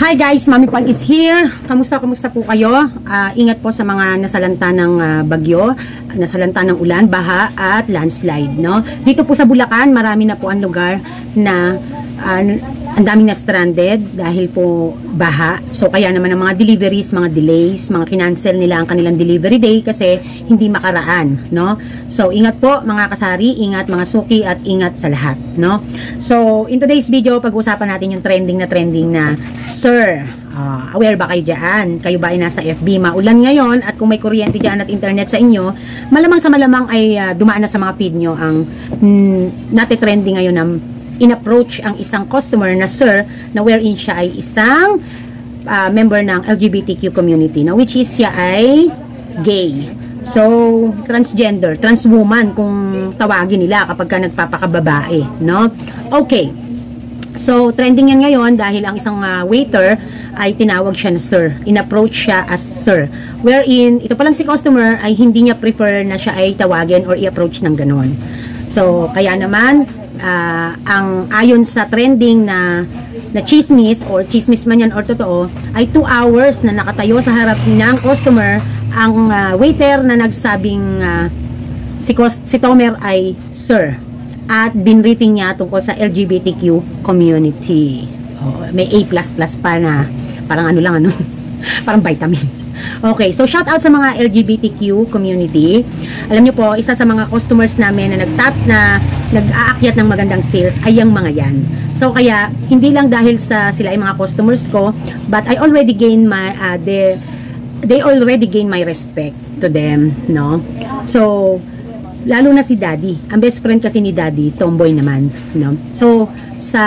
Hi guys, Mami Pag is here. Kamusta po kayo? Ingat po sa mga nasalanta ng bagyo, nasalanta ng ulan, baha at landslide, no? Dito po sa Bulacan, marami na po ang lugar na ang daming na stranded dahil po baha. So kaya naman ang mga deliveries, mga delays, mga kinancel nila ang kanilang delivery day kasi hindi makaraan, no? So ingat po mga kasari, ingat mga suki at ingat sa lahat, no? So in today's video, pag-usapan natin yung trending na Sir, aware ba kayo dyan? Kayo ba ay nasa FB? Maulan ngayon at kung may kuryente dyan at internet sa inyo, malamang sa malamang ay dumaan na sa mga feed nyo ang natitrending ngayon ng in-approach ang isang customer na sir na wherein siya ay isang member ng LGBTQ community, na which is siya ay gay. So, transgender, transwoman kung tawagin nila kapag ka nagpapakababae, no? Okay. So, trending yan ngayon dahil ang isang waiter ay tinawag siya na sir. In-approach siya as sir. Wherein, ito palang si customer ay hindi niya prefer na siya ay tawagin or i-approach ng ganon. So, kaya naman, ang ayon sa trending na chismis or chismis man yan or totoo, ay 2 hours na nakatayo sa harap ng customer ang waiter na nagsabing si Tomer ay sir. At binriefing niya tungkol sa LGBTQ community. May A++ pa na parang ano lang, parang vitamins. Okay, so shout out sa mga LGBTQ community. Alam niyo po, isa sa mga customers namin na nag-aakyat ng magandang sales ay yung mga yan. So kaya, hindi lang dahil sa sila ay mga customers ko, but I already gained my, they already gained my respect to them, no? So, lalo na si Daddy. Ang best friend kasi ni Daddy, tomboy naman, no? So, sa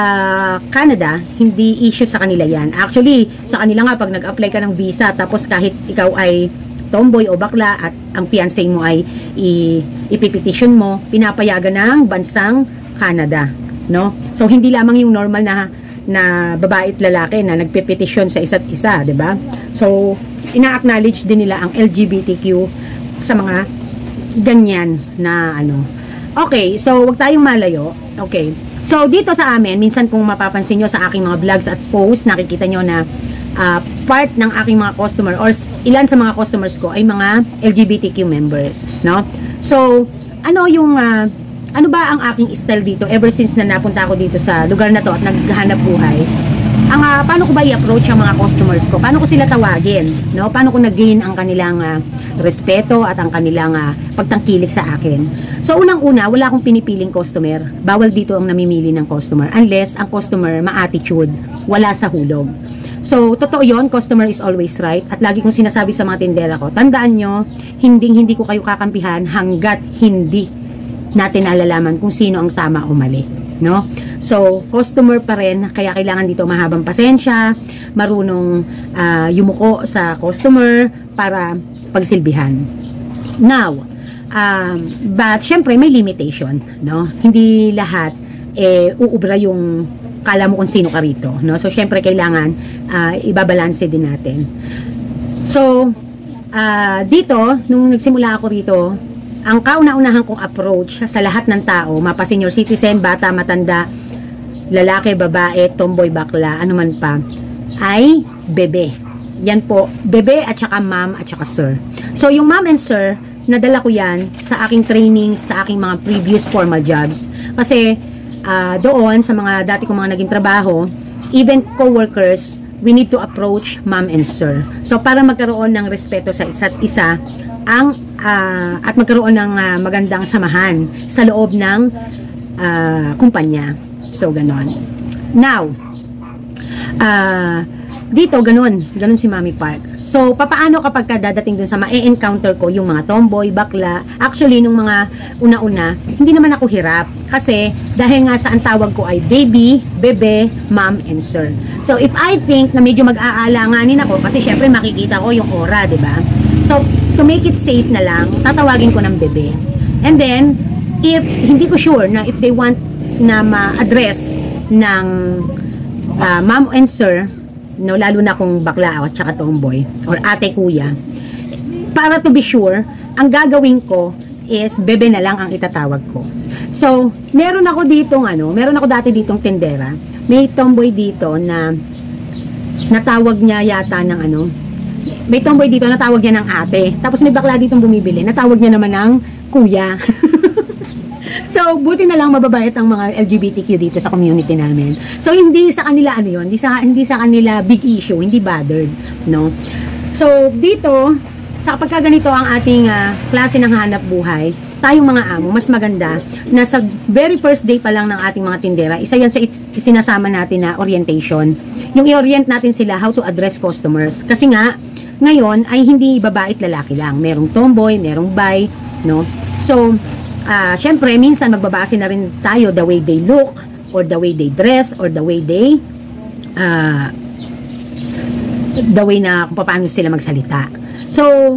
Canada, hindi issue sa kanila yan. Actually, sa kanila nga, pag nag-apply ka ng visa, tapos kahit ikaw ay tomboy o bakla at ang fiancé mo ay ipipetition mo, pinapayagan ng bansang Canada, no? So, hindi lamang yung normal na babae at lalaki na nagpepetisyon sa isa't isa, 'di ba? So, ina-acknowledge din nila ang LGBTQ sa mga ganyan na Okay, so wag tayong malayo. Okay. So dito sa amin, minsan kung mapapansin nyo sa aking mga vlogs at posts, nakikita nyo na part ng aking mga customer or ilan sa mga customers ko ay mga LGBTQ members, no? So, ano ba ang aking style dito ever since na napunta ako dito sa lugar na to at naghahanap buhay? Paano ko ba i-approach ang mga customers ko? Paano ko sila tawagin? No? Paano ko nag-gain ang kanilang respeto at ang kanilang pagtangkilik sa akin? So, unang-una, wala akong pinipiling customer. Bawal dito ang namimili ng customer unless ang customer ma-attitude, wala sa hulog. So, totoo yon, customer is always right. At lagi kong sinasabi sa mga tindera ko, tandaan nyo, hindi ko kayo kakampihan hanggat hindi natin nalalaman kung sino ang tama o mali. No? So, customer pa rin, kaya kailangan dito mahabang pasensya, marunong yumuko sa customer para pagsilbihan. Now, but syempre may limitation, no? Hindi lahat uubra yung kala mo kung sino ka rito, no? So, syempre kailangan ibabalanse din natin. So, dito, nung nagsimula ako rito, ang kauna-unahan kong approach sa lahat ng tao, mapa senior citizen, bata, matanda, lalaki, babae, tomboy, bakla, anuman pa, ay bebe. Yan po, bebe at saka ma'am at saka sir. So, yung ma'am and sir, nadala ko yan sa aking trainings, sa aking mga previous formal jobs. Kasi, doon, sa mga dati kong mga naging trabaho, even co-workers, we need to approach ma'am and sir. So, para magkaroon ng respeto sa isa't isa, at magkaroon ng magandang samahan sa loob ng kumpanya. So, ganon. Now, dito, ganon si Mami Park. So, papaano kapag dadating dun sa ma-encounter ko yung mga tomboy, bakla? Actually, nung mga una-una, hindi naman ako hirap. Kasi, dahil nga sa ang tawag ko ay baby, bebe, mom, and sir. So, if I think na medyo mag-aalanganin ako, kasi syempre makikita ko yung aura, diba? So, to make it safe na lang, tatawagin ko ng bebe. And then, if hindi ko sure na if they want na ma-address ng mom and sir, no, lalo na kung bakla at saka tomboy or ate, kuya, para to be sure, ang gagawin ko is bebe na lang ang itatawag ko. So, meron ako dati ditong tindera. May tomboy dito na natawag niya yata ng ano, may tomboy dito, natawag niya ng ate. Tapos may bakla dito bumibili, natawag niya naman ng kuya. So, buti na lang mababait ang mga LGBTQ dito sa community namin. So, hindi sa kanila ano yun, hindi sa kanila big issue, hindi bothered, no? So, dito, sa pagka ganito ang ating klase ng hanap buhay, tayong mga amo, mas maganda na sa very first day pa lang ng ating mga tindera, isa yan sa sinasama natin na orientation. Yung i-orient natin sila how to address customers. Kasi nga, ngayon ay hindi babae at lalaki lang. Merong tomboy, merong bi, no? So, syempre, minsan magbabase na rin tayo the way they look, or the way they dress, or the way they, the way na kung paano sila magsalita. So,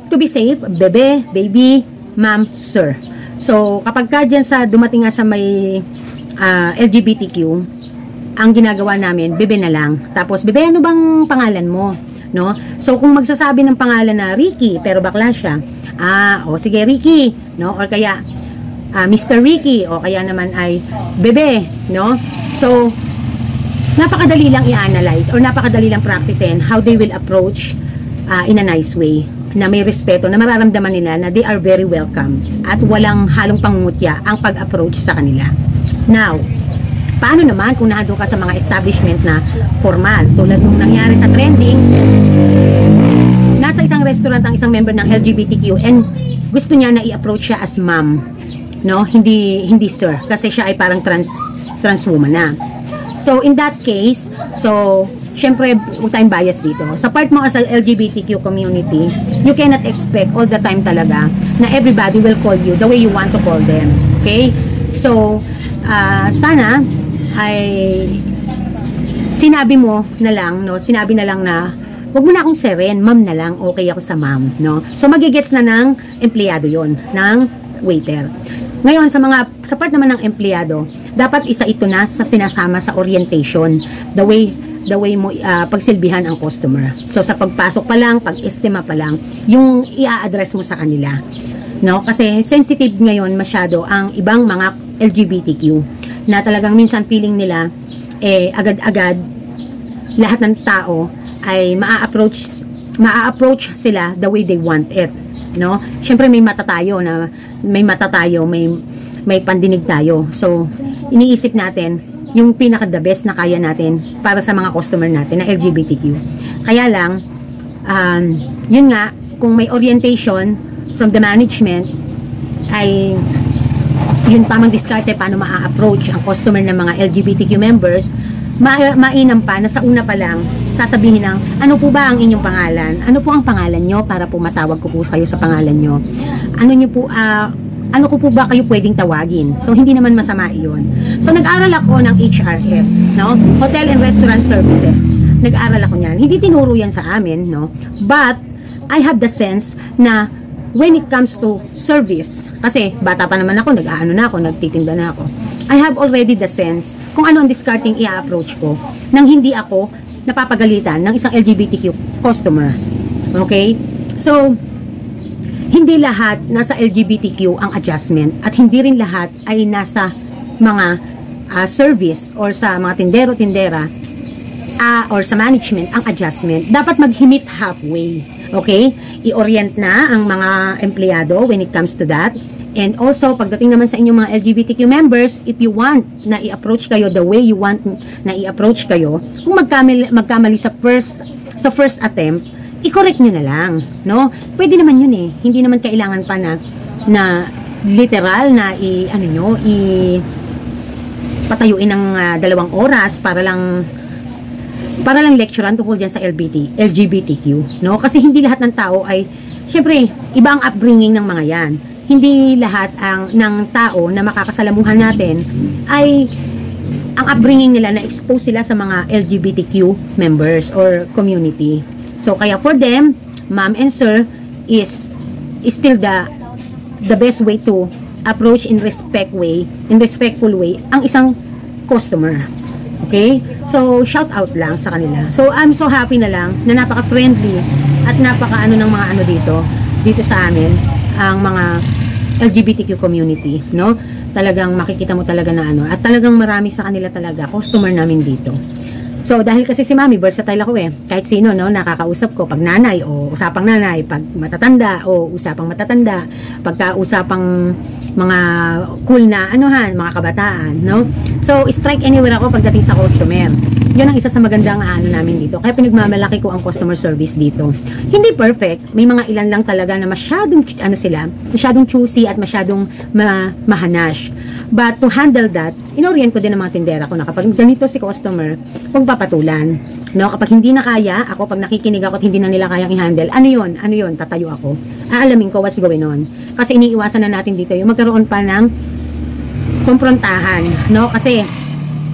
to be safe, bebe, baby, ma'am, sir. So, kapag ka dyan sa dumating nga sa may LGBTQ, ang ginagawa namin, bebe na lang. Tapos, bebe, ano bang pangalan mo? No? So, kung magsasabi ng pangalan na Ricky, pero bakla siya, o sige, Ricky, no? Or kaya, Mr. Ricky, o kaya naman ay bebe, no? So, napakadali lang i-analyze or napakadali lang practicein how they will approach in a nice way, na may respeto, na mararamdaman nila na they are very welcome at walang halong pangungutya ang pag-approach sa kanila. Now, paano naman kung nahado ka sa mga establishment na formal, tulad nung nangyari sa trending, nasa isang restaurant ang isang member ng LGBTQ and gusto niya na i-approach siya as ma'am, no? Hindi sir, kasi siya ay parang trans woman na. So, in that case, so, syempre, huwag tayong bias dito. Sa part mo as a LGBTQ community, you cannot expect all the time talaga na everybody will call you the way you want to call them. Okay? So, sana ay sinabi mo na lang, no? Sinabi na lang na wag mo na akong seren, ma'am na lang, okay ako sa ma'am, no? So, magigets na ng empleyado yon, ng waiter. Ngayon, sa part naman ng empleyado, dapat isa ito na sa sinasama sa orientation, the way mo pagsilbihan ang customer. So, sa pagpasok pa lang, pag-estima pa lang, yung i-address mo sa kanila. No? Kasi sensitive ngayon masyado ang ibang mga LGBTQ na talagang minsan feeling nila, agad-agad, lahat ng tao ay maa-approach sila the way they want it. No? Siyempre may mata tayo, may pandinig tayo. So, iniisip natin yung pinaka the best na kaya natin para sa mga customer natin na LGBTQ. Kaya lang, yun nga, kung may orientation from the management, ay yun tamang diskarte paano maa-approach ang customer ng mga LGBTQ members, mainam pa na sa una pa lang sasabihin ng, ano po ba ang inyong pangalan? Ano po ang pangalan nyo para po matawag ko po kayo sa pangalan nyo? Ano ko po ba kayo pwedeng tawagin? So, hindi naman masama iyon. So, nag-aral ako ng HRS, no? Hotel and Restaurant Services. Nag-aral ako niyan. Hindi tinuro yan sa amin, no? But, I have the sense na when it comes to service, kasi bata pa naman ako, nagtitinda na ako. I have already the sense kung ano ang discarding i-approach ko nang hindi ako napapagalitan ng isang LGBTQ customer. Okay? So, hindi lahat nasa LGBTQ ang adjustment at hindi rin lahat ay nasa mga service or sa mga tindero-tindera or sa management ang adjustment. Dapat maghimit halfway. Okay? I-orient na ang mga empleyado when it comes to that. And also, pagdating naman sa inyong mga LGBTQ members, if you want na i-approach kayo the way you want na i-approach kayo, kung magkamali sa first attempt, i-correct nyo na lang, no? Pwede naman yun eh. Hindi naman kailangan pa na literal na patayuin ng 2 oras para lang lecturean tungkol dyan sa LGBTQ, no? Kasi hindi lahat ng tao ay, syempre, iba ang upbringing ng mga yan. Hindi lahat ng tao na makakasalamuhan natin ay ang upbringing nila na expose sila sa mga LGBTQ members or community. So, kaya for them, ma'am and sir is still the best way to approach in respectful way ang isang customer. Okay? So, shout out lang sa kanila. So, I'm so happy na lang na napaka-friendly at napaka-ano ng mga ano dito sa amin, ang mga LGBTQ community, no? Talagang makikita mo talaga na at talagang marami sa kanila talaga, customer namin dito. So, dahil kasi si Mami, versatile ako eh. Kahit sino, no, nakakausap ko. Pag nanay, o usapang nanay. Pag matatanda, o usapang matatanda. Pagka usapang mga cool na, mga kabataan, no? So, strike anywhere ako pagdating sa customer. Yun ang isa sa magandang namin dito. Kaya pinagmamalaki ko ang customer service dito. Hindi perfect. May mga ilan lang talaga na masyadong, masyadong choosy at masyadong mahanash. But to handle that, inorient ko din ang mga tindera ko na kapag ganito si customer, kung papatulan. No, kapag hindi na kaya, ako pag nakikinig ako at hindi na nila kayang i-handle, ano yun, tatayo ako. Aalamin ko what's going on. Kasi iniiwasan na natin dito yung magkaroon pa ng komprontahan, no? Kasi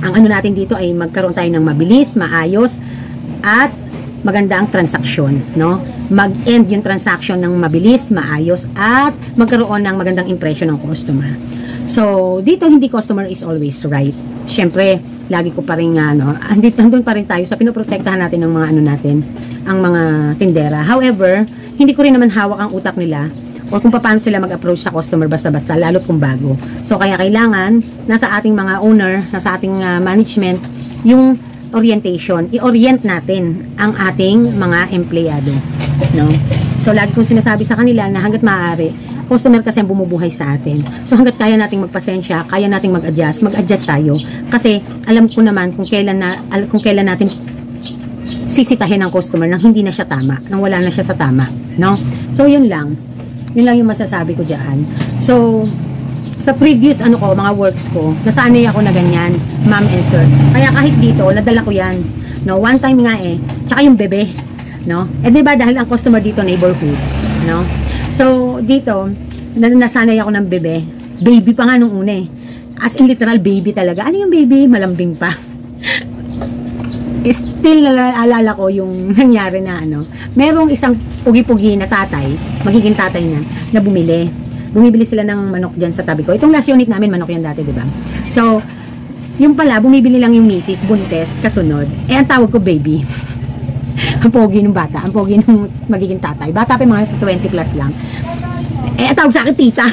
ang ano natin dito ay magkaroon tayo ng mabilis, maayos at magandang transaksyon, no? Mag-end yung transaction ng mabilis, maayos at magkaroon ng magandang impression ng customer. So, dito hindi customer is always right. Siyempre, lagi ko pa rin andun pa rin tayo sa pinoprotektahan natin ng mga natin, ang mga tindera. However, hindi ko rin naman hawak ang utak nila o kung paano sila mag-approach sa customer basta-basta, lalo't kung bago. So, kaya kailangan, nasa ating mga owner, nasa ating management, yung orientation. I-orient natin ang ating mga empleyado. No? So, lagi kong sinasabi sa kanila na hanggat maaari, customer kasi ang bumubuhay sa atin. So, hanggat kaya nating magpasensya, kaya nating mag-adjust tayo. Kasi, alam ko naman kung kailan natin sisitahin ang customer nang hindi na siya tama, nang wala na siya sa tama. No? So, yun lang. Yun lang yung masasabi ko dyan. So, sa previous mga works ko, nasanay ako na ganyan, ma'am and sir. Kaya kahit dito, nadala ko yan. No, one time nga tsaka yung bebe, no? Diba dahil ang customer dito neighborhoods, no? So, dito, nasanay ako ng bebe. Baby pa nga nung una As in literal baby talaga. Ano yung baby? Malambing pa. Still naalala ko yung nangyari na merong isang pugi-pugi na tatay, magiging tatay na bumili sila ng manok dyan sa tabi ko. Itong last unit namin, manok yan dati, diba? So, yung pala, bumibili lang yung misis, buntes, kasunod. Ang tawag ko baby. Ang pogi ng bata, ang pogi ng magiging tatay. Bata pa mga 20 plus lang. Ang tawag sa akin, tita.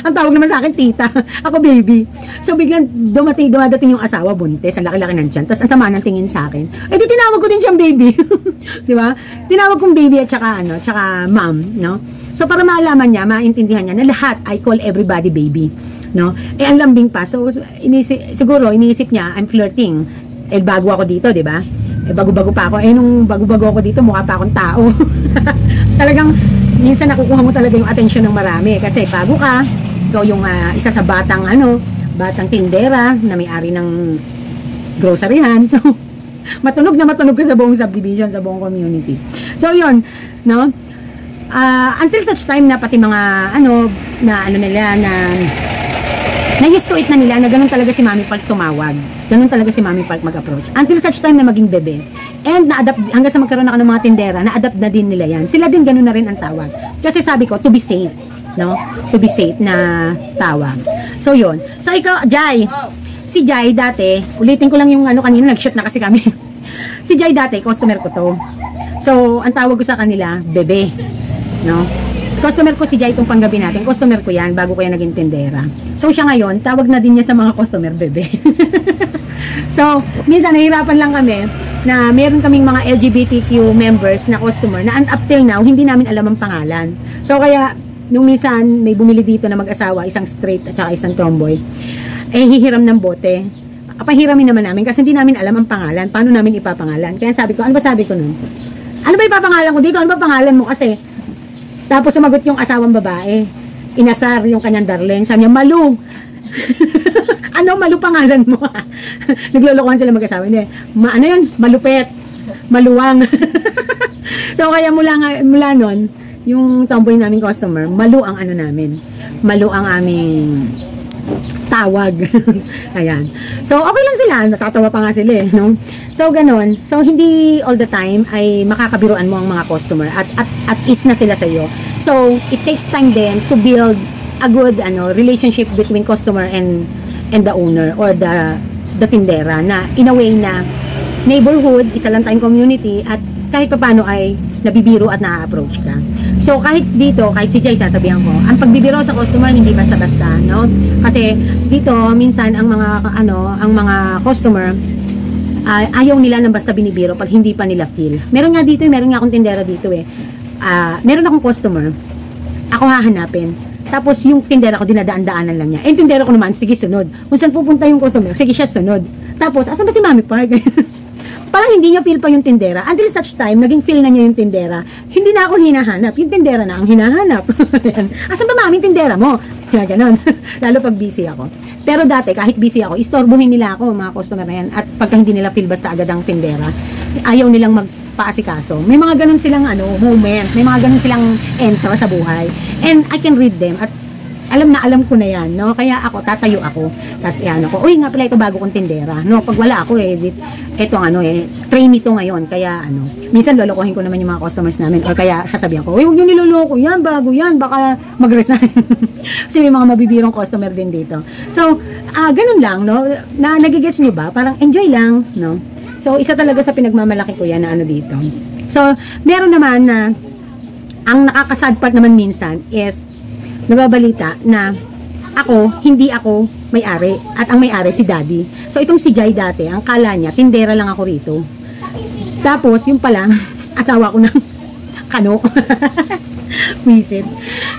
Ang tawag naman sa akin, tita. Ako, baby. So, biglang dumadating yung asawa, buntes, ang laki-laki ng tiyan. Tapos, ang sama ng tingin sa akin. Di tinawag ko din siyang baby. Di ba? Tinawag kong baby at tsaka ma'am, no? So, para maalaman niya, maintindihan niya na lahat, I call everybody baby, no? Ang lambing pa. So, siguro, iniisip niya, I'm flirting. Bago ako dito, di ba? Bago-bago pa ako. Nung bago-bago ako dito, mukha pa akong tao. Talagang, minsan nakukuha mo talaga yung atensyon ng marami kasi bago ka, ikaw yung isa sa batang tindera na may-ari ng groceryhan. So, matunog ka sa buong subdivision, sa buong community. So, yun, no? Until such time na pati mga na used to it na nila na ganun talaga si Mami Park tumawag. Ganun talaga si Mami Park mag-approach. Until such time na maging bebe. And na-adapt, hanggang sa magkaroon ako ng mga tindera, na-adapt na din nila yan. Sila din ganun na rin ang tawag. Kasi sabi ko, to be safe. No? To be safe na tawag. So, yun. So, ikaw, Jai. Si Jai dati, ulitin ko lang yung kanina, nag-shoot na kasi kami. Si Jai dati, customer ko to. So, ang tawag ko sa kanila, bebe. No? Customer ko si Jai itong panggabi natin. Customer ko yan bago ko yan naging tindera. So, siya ngayon, tawag na din niya sa mga customer, bebe. So, minsan nahirapan lang kami na meron kaming mga LGBTQ members na customer na up till now, hindi namin alam ang pangalan. So, kaya, nung minsan may bumili dito na mag-asawa, isang straight at saka isang tomboy, hihiram ng bote. Pahiramin naman namin kasi hindi namin alam ang pangalan. Paano namin ipapangalan? Kaya sabi ko, ano ba sabi ko nun? Ano ba ipapangalan ko dito? Ano ba pangalan mo? Kasi, tapos sumagot yung asawang babae. Inasar yung kanyang darling. Sabi niya, Malu. Ano, Malu pangalan mo? Naglolokohan sila mag-asawa. Hindi. Ano yun? Malupet. Maluwang. So, kaya mula nun, yung tomboy namin customer, Malu ang namin. Malu ang aming tawag. Ayan. So, okay lang sila. Natatawa pa nga sila no? So, ganun. So, hindi all the time ay makakabiruan mo ang mga customer at is na sila sa'yo. So, it takes time then to build a good relationship between customer and the owner or the tindera na in a way na neighborhood, isa lang tayong community at kahit pa paano ay nabibiro at na-approach ka. So, kahit dito, kahit si Jay, sasabihan ko, ang pagbibiro sa customer, hindi basta-basta, no? Kasi, dito, minsan, ang mga customer, ayaw nila nang basta binibiro pag hindi pa nila feel. Meron nga akong tindera dito meron akong customer, ako hahanapin. Tapos yung tindera ko, dinadaan-daanan lang niya. Eh, yung tindera ko naman, sige, sunod. Kung saan pupunta yung customer, sige, siya sunod. Tapos, asan ba si Mami Park? Parang hindi niya feel pa yung tindera. Until such time, naging feel na niya yung tindera. Hindi na ako hinahanap. Yung tindera na ang hinahanap. Asan ba Mami, tindera mo? Kaya ganon. Lalo pag busy ako. Pero dati, kahit busy ako, istorbohin nila ako, mga customer na yan. At pagka hindi nila feel basta agad ang tindera, ayaw nilang magpaasikaso. May mga ganon silang moment. May mga ganon silang entra sa buhay. And I can read them. At alam ko na yan, no? Kaya ako, tatayo ako. Tapos, uy, nga pala ito bago kong tindera. No, pag wala ako, ito trainee to ngayon. Kaya, minsan lolokohin ko naman yung mga customers namin. Or kaya, sasabihan ko, uy, huwag nyo niloloko yan, bago yan, baka mag-resign. Kasi may mga mabibirong customer din dito. So, ganun lang, no? Na nagigets nyo ba? Parang enjoy lang, no? So, isa talaga sa pinagmamalaki ko yan na dito. So, meron naman na, ang nakakasad part naman minsan is, nababalita na hindi ako may-ari at ang may-ari si Daddy. So itong si Jai dati, ang kala niya tindera lang ako rito. Tapos yung pala asawa ko ng kano. Wisit.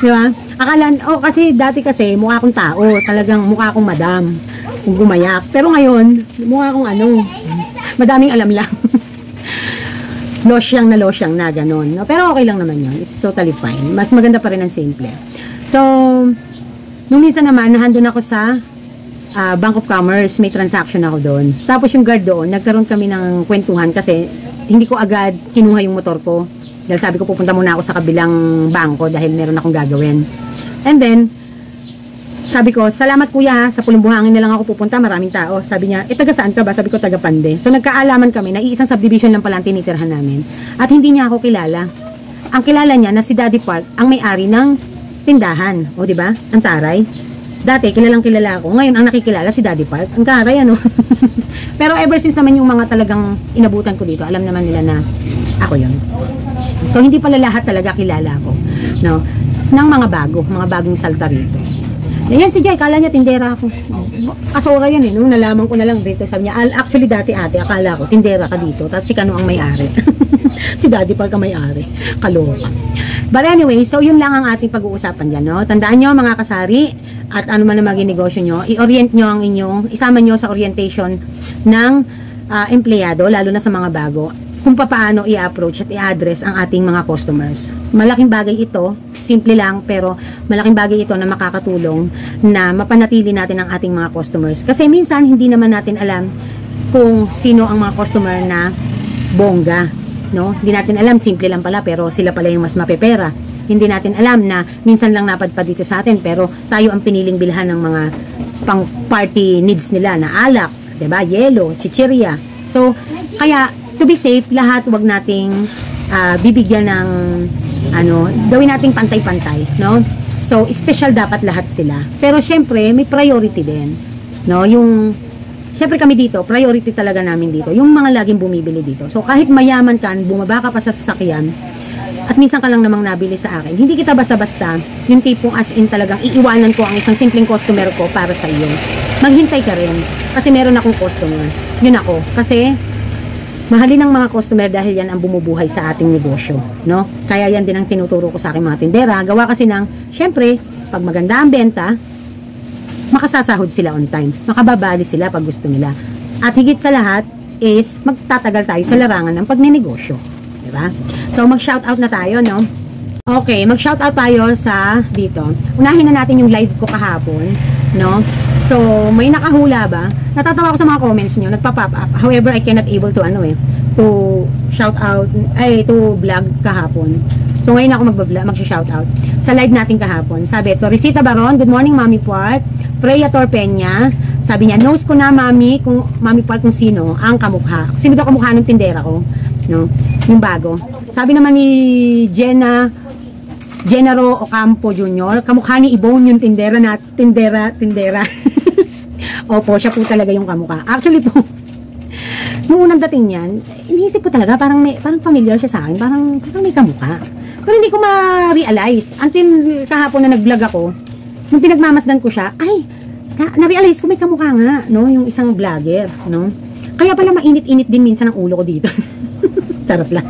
Di ba? Akala, kasi dati kasi mukha akong tao, talagang mukha akong madam, kung gumayak. Pero ngayon, mukha akong madaming alam lang. losyang na ganon. No? Pero okay lang naman yun. It's totally fine. Mas maganda pa rin ang simple. So, nung minsan naman, nandun ako sa Bank of Commerce, may transaction ako doon. Tapos yung guard doon, nagkaroon kami ng kwentuhan kasi hindi ko agad kinuha yung motor ko. Dahil sabi ko, pupunta muna ako sa kabilang bangko dahil meron akong gagawin. And then, sabi ko, salamat kuya, sa Pulong Buhangin na lang ako pupunta, maraming tao. Sabi niya, taga saan ka ba? Sabi ko, taga Pande. So, nagkaalaman kami na iisang subdivision lang pala ang tinitirhan namin. At hindi niya ako kilala. Ang kilala niya na si Daddy Park, ang may-ari ng tindahan. O, diba? Ang taray. Dati, kilalang kilala ako. Ngayon, ang nakikilala si Daddy Park. Ang taray, Pero ever since naman yung mga talagang inabutan ko dito, alam naman nila na ako yun. So, hindi pala lahat talaga kilala ako. No? Nang mga bagong salta rito. Ayan si Jai, kala niya tindera ako. Kasora yan no? Nalaman ko na lang dito. Sabi niya, actually dati ate, akala ko, tindera ka dito. Tapos si Kano ang may-ari. Si Daddy Park ang may-ari. Kaloka. But anyway, so yun lang ang ating pag-uusapan dyan, no? Tandaan nyo mga kasari, at ano man ang maging negosyo nyo, i-orient nyo ang inyong, isama nyo sa orientation ng empleyado, lalo na sa mga bago, kung paano i-approach at i-address ang ating mga customers. Malaking bagay ito, simple lang, pero malaking bagay ito na makakatulong na mapanatili natin ang ating mga customers. Kasi minsan, hindi naman natin alam kung sino ang mga customer na bongga. No? Hindi natin alam, simple lang pala, pero sila pala yung mas mapepera. Hindi natin alam na minsan lang napadpad dito sa atin, pero tayo ang piniling bilhan ng mga pang party needs nila na alak, 'di ba? Yelo, chichirya. So, kaya to be safe, lahat wag nating bibigyan ng gawin nating pantay-pantay, no? So, special dapat lahat sila. Pero syempre, may priority din, no? Siyempre kami dito, priority talaga namin dito. Yung mga laging bumibili dito. So kahit mayaman ka, bumaba ka pa sa sasakyan, at minsan ka lang namang nabili sa akin, hindi kita basta-basta, yung tipong as in talagang iiwanan ko ang isang simpleng customer ko para sa iyo. Maghintay ka rin. Kasi meron akong customer. Yun ako. Kasi mahalin ng mga customer dahil yan ang bumubuhay sa ating negosyo. No? Kaya yan din ang tinuturo ko sa aking mga tindera. Gawa kasi ng, syempre, pag maganda ang benta, makasasahod sila on time. Makababali sila pag gusto nila. At higit sa lahat is magtatagal tayo sa larangan ng pagninegosyo. Diba? So mag-shoutout na tayo, no? Okay, mag-shoutout tayo sa dito. Unahin na natin yung live ko kahapon, no? So may nakahula ba? Natatawa ko sa mga comments nyo, nagpa-pop up. However, I cannot able to to shoutout, to vlog kahapon. So ngayon ako mag-shoutout sa live natin kahapon. Sabi ito, Risita Baron, good morning Mami Park. Freya Torpeña, sabi niya, knows ko na Mami Park kung sino ang kamukha. Sino daw kamukha ng tindera ko, no? Yung bago. Sabi naman ni Genaro Ocampo Jr., kamukha ni Ibon yung tindera. Opo, siya po talaga yung kamukha. Actually po, nung unang dating niyan, iniisip ko talaga, parang familiar siya sa akin, parang may kamukha. Pero hindi ko ma-realize. Until kahapon na nag-vlog ako, nung pinagmamasdan ko siya, ay, na-realize ko may kamukha nga, no? Yung isang vlogger, no? Kaya pala mainit-init din minsan ang ulo ko dito. Charot lang.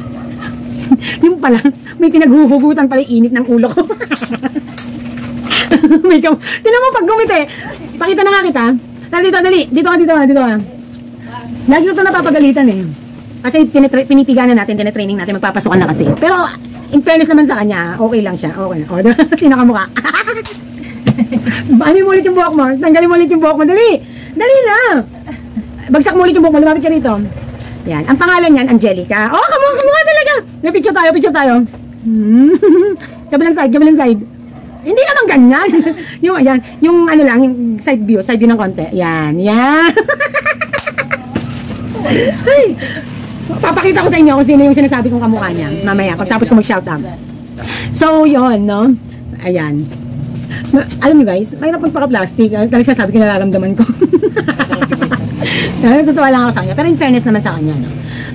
Yung pala, may pinaghuhugutan pala yung init ng ulo ko. Tinan mo pag gumiti. Pakita na nga kita. Dito, dali. Dito ka. Lagi ko ito napapagalitan eh. Kasi pinitiganan natin, tinetraining natin, magpapasukan na kasi. Pero, in fairness naman sa kanya, okay lang siya. Okay na. O, sino ka mukha? Ano mo ulit yung buhok mo? Tanggalin mo ulit yung buhok mo. Dali! Dali na! Bagsak mo ulit yung buhok mo. Lumapit ka rito. Yan. Ang pangalan niyan, Angelica. Oh, kamukha talaga! May picture tayo. Kabilang side. Hindi naman ganyan. yung ano lang, yung side view ng konti. Yan. Ay! Papakita ko sa inyo kung sino yung sinasabi kong kamukha niya. Mamaya, pagtapos ko mag-shout out. So, yun, no? Ayan. Alam niyo guys, mahirap magpaka-plastic. Talagang sasabi ko, nararamdaman ko. Natutuwa lang ako sa kanya. Pero in fairness naman sa kanya,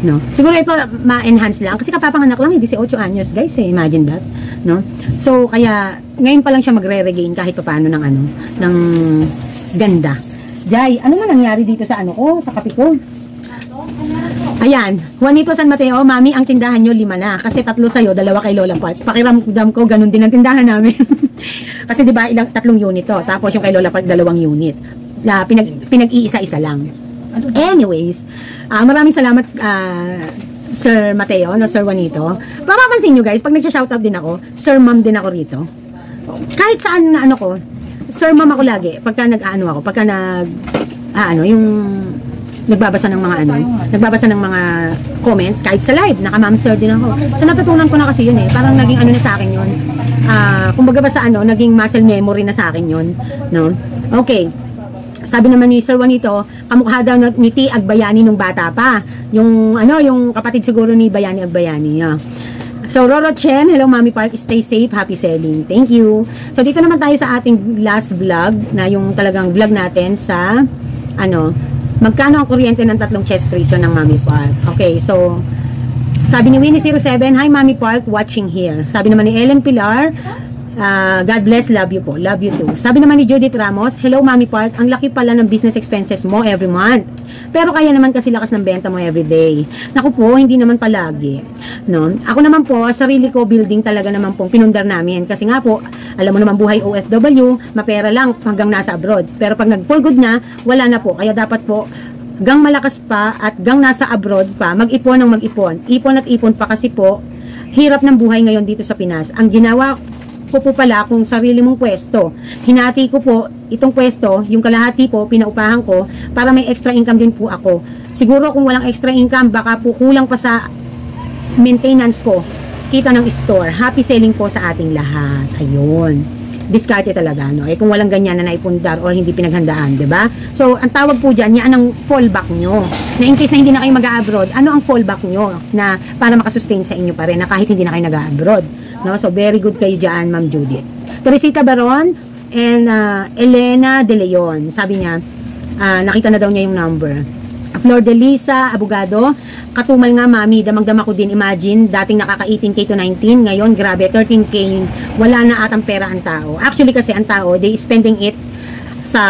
no? Siguro ito ma-enhance lang. Kasi kapapanganak lang, 18 anyos, guys. Imagine that, no? So, kaya, ngayon pa lang siya magre-regain kahit pa paano ng ganda. Jai, ano na nangyari dito sa sa kape ko? Ayan, Juanito San Mateo, mami, ang tindahan nyo 5 na. Kasi 3 sa'yo, 2 kay Lola Pat. Pakiramdam ko, ganun din ang tindahan namin. Kasi diba, 3 unit to. Tapos yung kay Lola Pat, 2 unit. Pinag-iisa-isa lang. Anyways, maraming salamat, Sir Mateo, Sir Juanito. Mapapansin nyo guys, pag nagsha-shoutout din ako, Sir Ma'am din ako rito. Kahit saan na ko, Sir Ma'am ako lagi. Pagka yung nagbabasa ng mga comments kahit sa live, naka-ma'am sir din ako. So natutunan ko na kasi yun parang naging na sa akin yun. Kumbaga ba sa naging muscle memory na sa akin yun, no? Okay. Sabi naman ni Sir Juanito, kamukha daw ni T. Agbayani nung bata pa. Yung kapatid siguro ni Bayani Agbayani. So Roro Chen, hello Mami Park, stay safe, happy selling. Thank you. So dito naman tayo sa ating last vlog na yung talagang vlog natin sa magkano ang kuryente ng 3 chest freezer ng Mami Park? Okay, so sabi ni Winnie07, hi Mami Park, watching here. Sabi naman ni Ellen Pilar, God bless, love you po, love you too. Sabi naman ni Judith Ramos, hello Mami Park, ang laki pala ng business expenses mo every month. Pero kaya naman kasi lakas ng benta mo every day. Naku po, hindi naman palagi. No? Ako naman po, sarili ko building talaga naman pong pinundar namin. Kasi nga po, alam mo naman buhay OFW, mapera lang hanggang nasa abroad. Pero pag nag-for good na, wala na po. Kaya dapat po, gang malakas pa at gang nasa abroad pa, mag-ipon ng mag-ipon. Ipon at ipon pa kasi po, hirap ng buhay ngayon dito sa Pinas. Ang ginawa ko po pala kung sarili mong pwesto. Hinati ko po itong pwesto, yung kalahati po, pinaupahan ko para may extra income din po ako. Siguro kung walang extra income, baka po kulang pa sa maintenance ko. Kita ng store. Happy selling po sa ating lahat. Ayun. Diskarte talaga, no? Kung walang ganyan na naipundar or hindi pinaghandaan, di ba? So, ang tawag po dyan, yan ang fallback nyo. Na in case na hindi na kayo mag-abroad, ano ang fallback nyo na para makasustain sa inyo pa rin na kahit hindi na kayo nag-abroad? No? So, very good kayo dyan, Ma'am Judith. Teresita Baron and Elena De Leon. Sabi niya, nakita na daw niya yung number. Flor de Lisa, abogado. Katumal nga, mami, damang-dama ko din. Imagine, dating nakaka-18K to 19, ngayon, grabe, 13K. Wala na atang pera ang tao. Actually, kasi ang tao, they spending it sa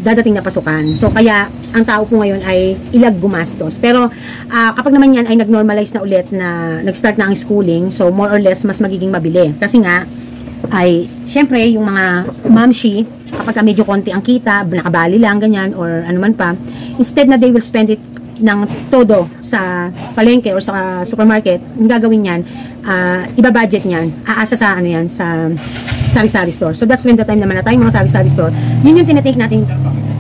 dadating na pasukan. So, kaya, ang tao po ngayon ay ilag gumastos. Pero, kapag naman yan ay nag-normalize na ulit na nag-start na ang schooling, so, more or less, mas magiging mabili. Kasi nga, ay, syempre, yung mga mamshi, kapag medyo konti ang kita, nakabali lang, ganyan, or ano man pa, instead na they will spend it ng todo sa palengke or sa supermarket, ang gagawin yan, iba-budget niyan, aasa sa ano yan, sa sari-sari store. So that's when the time naman na tayo mga sari-sari store, yun yung tinatake nating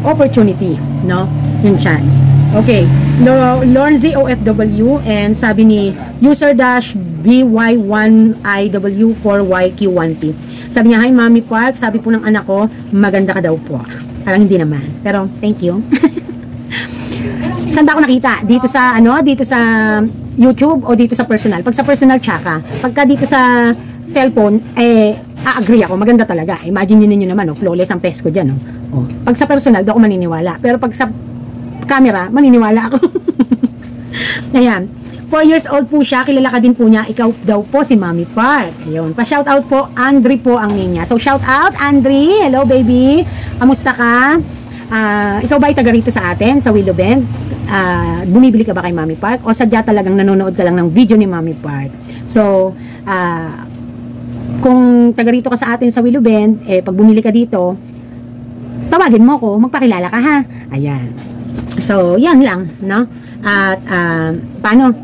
opportunity, no? Yung chance. Okay, Lornzy OFW, and sabi ni user-by1IW4YQ1P. Sabi niya, hi Mami Park, sabi po ng anak ko, maganda ka daw po. Parang hindi naman, pero thank you. Saan ba ako nakita? Dito sa YouTube o dito sa personal? Pag sa personal, tsaka. Pagka dito sa cellphone, agree ako, maganda talaga. Imagine niyo naman, flawless ang pes ko dyan. Pag sa personal, doon ako maniniwala. Pero pag sa camera, maniniwala ako. Ayan. 4 years old po siya, kilala ka din po niya, ikaw daw po si Mami Park. Ayun. Pa-shoutout po, Andre po ang niya. So, shoutout, Andre. Hello, baby. Kamusta ka? Ikaw ba ay taga rito sa atin, sa Willow Bend? bumibili ka ba kay Mami Park o sadya talagang nanonood ka lang ng video ni Mami Park. So, kung taga rito ka sa atin sa Willow Bend, pag bumili ka dito, tawagin mo ko, magpakilala ka ha. Ayan. So, yan lang, no? At, paano?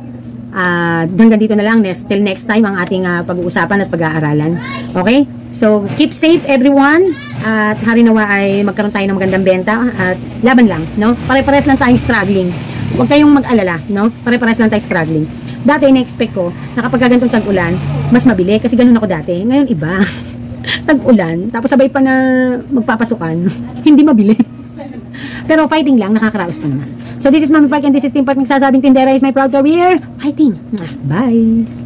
Hanggang dito na lang, till next time ang ating pag-uusapan at pag-aaralan. Okay? So, keep safe everyone. At harinawa ay magkaroon tayo ng magandang benta at laban lang, no? Pare-pares lang tayong struggling. Huwag kayong mag-alala, no? Pare-pares lang tayong struggling. Dati, na-expect ko na kapag ganitong tag-ulan, mas mabili kasi ganun ako dati. Ngayon, iba. Tag-ulan, tapos sabay pa na magpapasukan, hindi mabili. Pero fighting lang, nakakaraos pa naman. So, this is Mami Park and this is Team Park. Nagsasabing tindera is my proud career. Fighting! Bye!